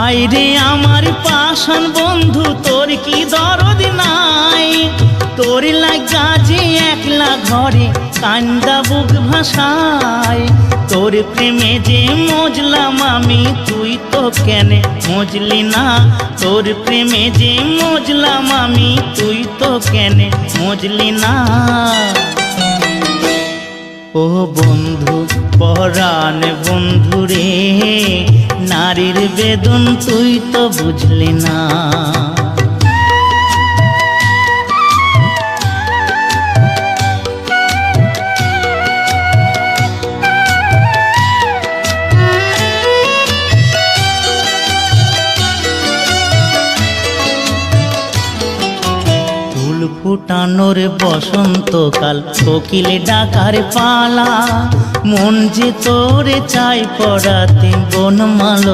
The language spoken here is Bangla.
হায়রে আমার পাষাণ বন্ধু, তোর কি দরদ নাই? তোর লাগা যে একলা ঘরে কান্দা বুক ভাসায়। তোর প্রেমে যে মজলাম আমি, তুই তো কেনে মজলি না? তোর প্রেমে যে মজলাম আমি, তুই তো কেনে মজলি না? ও বন্ধু পরাণ বন্ধু রে, নারীর বেদন তুই তো বুঝলি না। ফুটানোর বসন্তকাল, কোকিল ডাকার পালা, মন যে তোরে চাই পড়াতে বনমাল